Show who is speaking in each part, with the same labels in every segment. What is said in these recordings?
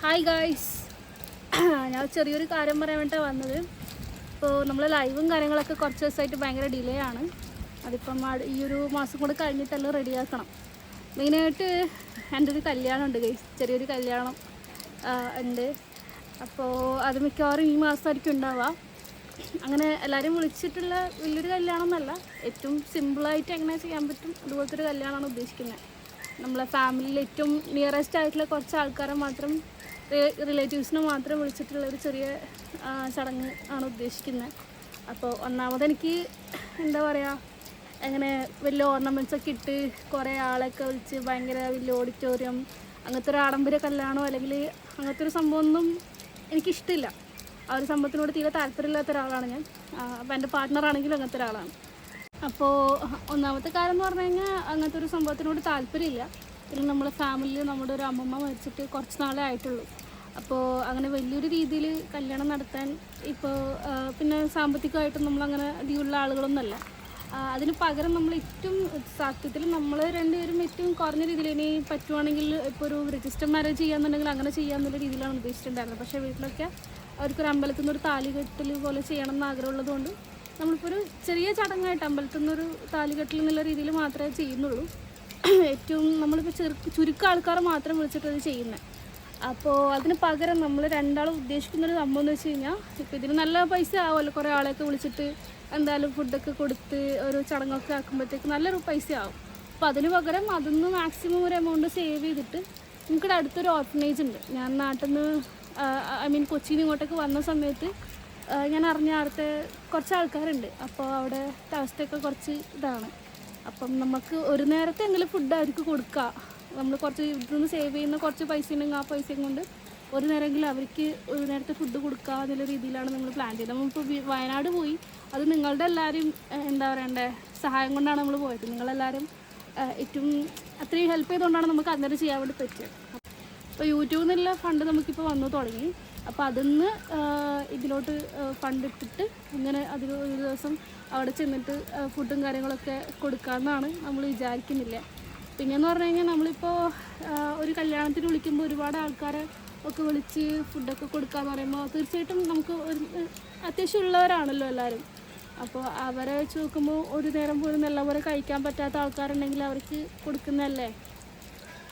Speaker 1: Hi guys, ഞാൻ ചെറിയൊരു കാര്യം പറയാൻ വേണ്ടിയിട്ടാണ് വന്നത്. ഇപ്പോൾ നമ്മൾ ലൈവും കാര്യങ്ങളൊക്കെ കുറച്ച് ദിവസമായിട്ട് ഭയങ്കര ഡിലേ ആണ്. അതിപ്പം ഈ ഒരു മാസം കൂടെ കഴിഞ്ഞിട്ടെല്ലാം റെഡിയാക്കണം. മെയിനായിട്ട് എൻ്റെ ഒരു കല്യാണം ഉണ്ട് ഗൈസ്, ചെറിയൊരു കല്യാണം ഉണ്ട്. അപ്പോൾ അത് മിക്കവാറും ഈ മാസമായിരിക്കും ഉണ്ടാവുക. അങ്ങനെ എല്ലാവരും വിളിച്ചിട്ടുള്ള വലിയൊരു കല്യാണം എന്നല്ല, ഏറ്റവും സിമ്പിളായിട്ട് എങ്ങനെ ചെയ്യാൻ പറ്റും അതുപോലത്തെ ഒരു കല്യാണമാണ് ഉദ്ദേശിക്കുന്നത്. നമ്മളെ ഫാമിലിയിൽ ഏറ്റവും നിയറസ്റ്റ് ആയിട്ടുള്ള കുറച്ച് ആൾക്കാരെ മാത്രം, റിലേറ്റീവ്സിനെ മാത്രം വിളിച്ചിട്ടുള്ള ഒരു ചെറിയ ചടങ്ങ് ആണ് ഉദ്ദേശിക്കുന്നത്. അപ്പോൾ ഒന്നാമത് എനിക്ക് എന്താ പറയുക, അങ്ങനെ വലിയ ഓർണമെൻറ്റ്സൊക്കെ ഇട്ട് കുറേ ആളൊക്കെ വിളിച്ച് ഭയങ്കര വലിയ ഓഡിറ്റോറിയം അങ്ങനത്തെ ഒരു ആഡംബര കല്യാണമോ അല്ലെങ്കിൽ അങ്ങനത്തെ ഒരു സംഭവമൊന്നും എനിക്കിഷ്ടമില്ല. ആ ഒരു സംഭവത്തിനോട് തീരെ താല്പര്യമില്ലാത്ത ഒരാളാണ് ഞാൻ. അപ്പോൾ എൻ്റെ പാർട്ട്ണറാണെങ്കിലും അങ്ങനത്തെ ഒരാളാണ്. അപ്പോൾ ഒന്നാമത്തെ കാര്യം എന്ന് പറഞ്ഞു കഴിഞ്ഞാൽ അങ്ങനത്തെ ഒരു സംഭവത്തിനോട് താല്പര്യമില്ല. പിന്നെ നമ്മളെ ഫാമിലിയിൽ നമ്മുടെ ഒരു അമ്മമ്മ മരിച്ചിട്ട് കുറച്ച് നാളേ ആയിട്ടുള്ളൂ. അപ്പോൾ അങ്ങനെ വലിയൊരു രീതിയിൽ കല്യാണം നടത്താൻ ഇപ്പോൾ പിന്നെ സാമ്പത്തികമായിട്ടും നമ്മളങ്ങനെ അധികമുള്ള ആളുകളൊന്നുമല്ല. അതിന് പകരം നമ്മൾ ഏറ്റവും സത്യത്തിൽ നമ്മൾ രണ്ടുപേരും ഏറ്റവും കുറഞ്ഞ രീതിയിൽ ഇനി പറ്റുവാണെങ്കിൽ ഇപ്പോൾ ഒരു രജിസ്റ്റർ മാരേജ് ചെയ്യാന്നുണ്ടെങ്കിൽ അങ്ങനെ ചെയ്യാമെന്നുള്ള രീതിയിലാണ് ഉദ്ദേശിച്ചിട്ടുണ്ടായിരുന്നത്. പക്ഷേ വീട്ടിലൊക്കെ അവർക്കൊരു അമ്പലത്തിൽ നിന്ന് ഒരു താലികെട്ടൽ പോലെ ചെയ്യണം എന്ന് ആഗ്രഹമുള്ളതുകൊണ്ട് നമ്മളിപ്പോൾ ഒരു ചെറിയ ചടങ്ങായിട്ട് അമ്പലത്തിൽ നിന്നൊരു താലികെട്ടൽ എന്നുള്ള രീതിയിൽ മാത്രമേ ചെയ്യുന്നുള്ളൂ. ഏറ്റവും നമ്മളിപ്പോൾ ചുരുക്കം ആൾക്കാർ മാത്രം വിളിച്ചിട്ടത് ചെയ്യുന്നത്. അപ്പോൾ അതിന് പകരം നമ്മൾ രണ്ടാളും ഉദ്ദേശിക്കുന്നൊരു സംഭവം എന്ന് വെച്ച് കഴിഞ്ഞാൽ, ഇപ്പോൾ ഇതിന് നല്ല പൈസ ആവുമല്ലോ, കുറേ ആളെയൊക്കെ വിളിച്ചിട്ട് എന്തായാലും ഫുഡൊക്കെ കൊടുത്ത് ഒരു ചടങ്ങൊക്കെ ആക്കുമ്പോഴത്തേക്ക് നല്ലൊരു പൈസ ആവും. അപ്പോൾ അതിന് പകരം അതിന്ന് മാക്സിമം ഒരു എമൗണ്ട് സേവ് ചെയ്തിട്ട് നമുക്കിവിടെ അടുത്തൊരു ഓർഫനേജ് ഉണ്ട്. ഞാൻ നാട്ടിൽ നിന്ന് കൊച്ചിയിൽ നിന്ന് ഇങ്ങോട്ടേക്ക് വന്ന സമയത്ത് ഞാൻ അറിഞ്ഞ അടുത്ത കുറച്ച് ആൾക്കാരുണ്ട്. അപ്പോൾ അവിടെ അവസ്ഥയൊക്കെ കുറച്ച് ഇതാണ്. അപ്പം നമുക്ക് ഒരു നേരത്തെ എന്തെങ്കിലും ഫുഡ് അവർക്ക് കൊടുക്കുക, നമ്മൾ കുറച്ച് ഇതിൽ നിന്ന് സേവ് ചെയ്യുന്ന കുറച്ച് പൈസ ഉണ്ടെങ്കിൽ ആ പൈസയും കൊണ്ട് ഒരു നേരമെങ്കിലും അവർക്ക് ഒരു നേരത്തെ ഫുഡ് കൊടുക്കുക എന്നുള്ള രീതിയിലാണ് നമ്മൾ പ്ലാൻ ചെയ്തത്. നമ്മളിപ്പോൾ വയനാട് പോയി, അത് നിങ്ങളുടെ എല്ലാവരും എന്താ പറയണ്ടേ സഹായം കൊണ്ടാണ് നമ്മൾ പോയത്. നിങ്ങളെല്ലാവരും ഏറ്റവും അത്രയും ഹെൽപ്പ് ചെയ്തുകൊണ്ടാണ് നമുക്ക് അന്നേരം ചെയ്യാൻ വേണ്ടി പറ്റിയത്. അപ്പോൾ യൂട്യൂബിൽ നിന്നുള്ള ഫണ്ട് നമുക്കിപ്പോൾ വന്നു തുടങ്ങി. അപ്പോൾ അതിന്ന് ഇതിലോട്ട് ഫണ്ട് ഇട്ടിട്ട് ഇങ്ങനെ അതിൽ ഒരു ദിവസം അവിടെ ചെന്നിട്ട് ഫുഡും കാര്യങ്ങളൊക്കെ കൊടുക്കാമെന്നാണ് നമ്മൾ വിചാരിക്കുന്നില്ല. പിന്നെയെന്ന് പറഞ്ഞു കഴിഞ്ഞാൽ നമ്മളിപ്പോൾ ഒരു കല്യാണത്തിന് വിളിക്കുമ്പോൾ ഒരുപാട് ആൾക്കാരെ ഒക്കെ വിളിച്ച് ഫുഡൊക്കെ കൊടുക്കാമെന്ന് പറയുമ്പോൾ തീർച്ചയായിട്ടും നമുക്ക് ഒരു അത്യാവശ്യം ഉള്ളവരാണല്ലോ എല്ലാവരും. അപ്പോൾ അവരെ വെച്ച് നോക്കുമ്പോൾ ഒരു നേരം പോലും നല്ലപോലെ കഴിക്കാൻ പറ്റാത്ത ആൾക്കാരുണ്ടെങ്കിൽ അവർക്ക് കൊടുക്കുന്നതല്ലേ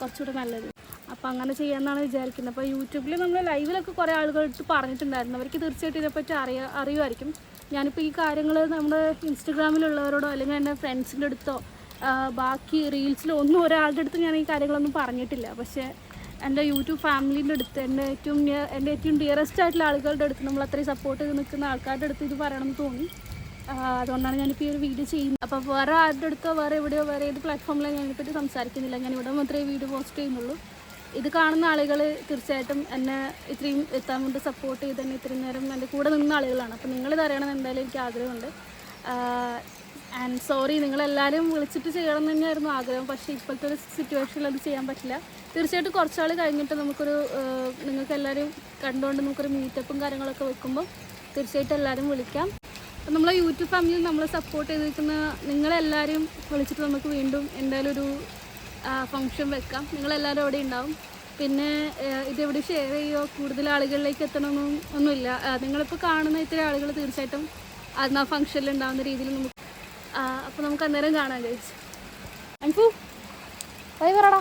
Speaker 1: കുറച്ചുകൂടെ നല്ലത്. അപ്പോൾ അങ്ങനെ ചെയ്യാമെന്നാണ് വിചാരിക്കുന്നത്. അപ്പോൾ യൂട്യൂബിൽ നമ്മൾ ലൈവിലൊക്കെ കുറേ ആളുകളെടുത്ത് പറഞ്ഞിട്ടുണ്ടായിരുന്നു. അവർക്ക് തീർച്ചയായിട്ടും ഇതിനെപ്പറ്റി അറിയുമായിരിക്കും. ഞാനിപ്പോൾ ഈ കാര്യങ്ങൾ നമ്മുടെ ഇൻസ്റ്റഗ്രാമിലുള്ളവരോടോ അല്ലെങ്കിൽ എൻ്റെ ഫ്രണ്ട്സിൻ്റെ അടുത്തോ ബാക്കി റീൽസിലോ ഒന്നും ഒരാളുടെ അടുത്ത് ഞാൻ ഈ കാര്യങ്ങളൊന്നും പറഞ്ഞിട്ടില്ല. പക്ഷേ എൻ്റെ യൂട്യൂബ് ഫാമിലീൻ്റെ അടുത്ത് എൻ്റെ ഏറ്റവും ഡിയറസ്റ്റ് ആയിട്ടുള്ള ആളുകളുടെ അടുത്ത്, നമ്മൾ അത്രയും സപ്പോർട്ട് ചെയ്ത് നിൽക്കുന്ന ആൾക്കാരുടെ അടുത്ത് ഇത് പറയണമെന്ന് തോന്നി. അതുകൊണ്ടാണ് ഞാനിപ്പോൾ ഈ ഒരു വീഡിയോ ചെയ്യുന്നത്. അപ്പോൾ വേറെ ആരുടെ അടുത്തോ വേറെ എവിടെയോ വേറെ ഏത് പ്ലാറ്റ്ഫോമിലോ ഞാനിതിനെപ്പറ്റി സംസാരിക്കുന്നില്ല. ഞാൻ ഇവിടെ മാത്രമേ വീഡിയോ പോസ്റ്റ് ചെയ്യുന്നുള്ളൂ. ഇത് കാണുന്ന ആളുകൾ തീർച്ചയായിട്ടും എന്നെ ഇത്രയും എത്താൻ വേണ്ടി സപ്പോർട്ട് ചെയ്ത് തന്നെ ഇത്രയും നേരം എൻ്റെ കൂടെ നിന്ന ആളുകളാണ്. അപ്പോൾ നിങ്ങളിത് അറിയണമെന്ന് എന്തായാലും എനിക്ക് ആഗ്രഹമുണ്ട്. ആൻഡ് സോറി, നിങ്ങളെല്ലാവരും വിളിച്ചിട്ട് ചെയ്യണം എന്ന് തന്നെയായിരുന്നു ആഗ്രഹം. പക്ഷേ ഇപ്പോഴത്തെ ഒരു സിറ്റുവേഷനിൽ അത് ചെയ്യാൻ പറ്റില്ല. തീർച്ചയായിട്ടും കുറച്ചാൾ കഴിഞ്ഞിട്ട് നമുക്കൊരു നിങ്ങൾക്ക് എല്ലാവരും കണ്ടുകൊണ്ട് നമുക്കൊരു മീറ്റപ്പും കാര്യങ്ങളൊക്കെ വെക്കുമ്പോൾ തീർച്ചയായിട്ടും എല്ലാവരും വിളിക്കാം. അപ്പം നമ്മളെ യൂട്യൂബ് ഫാമിലിയിൽ നമ്മളെ സപ്പോർട്ട് ചെയ്തിരിക്കുന്ന നിങ്ങളെല്ലാവരും വിളിച്ചിട്ട് നമുക്ക് വീണ്ടും എന്തായാലും ഒരു ഫംഗ്ഷൻ വെക്കാം. നിങ്ങളെല്ലാവരും അവിടെ ഉണ്ടാവും. പിന്നെ ഇതെവിടെ ഷെയർ ചെയ്യുകയോ കൂടുതൽ ആളുകളിലേക്ക് എത്തണമെന്നും ഒന്നുമില്ല. നിങ്ങളിപ്പോൾ കാണുന്ന ഇത്തരം ആളുകൾ തീർച്ചയായിട്ടും അന്ന് ആ ഫംഗ്ഷനിൽ ഉണ്ടാകുന്ന രീതിയിൽ നമുക്ക് അപ്പോൾ നമുക്ക് അന്നേരം കാണാം ഗൈസ്. അൻഫു ബൈ പറടാ.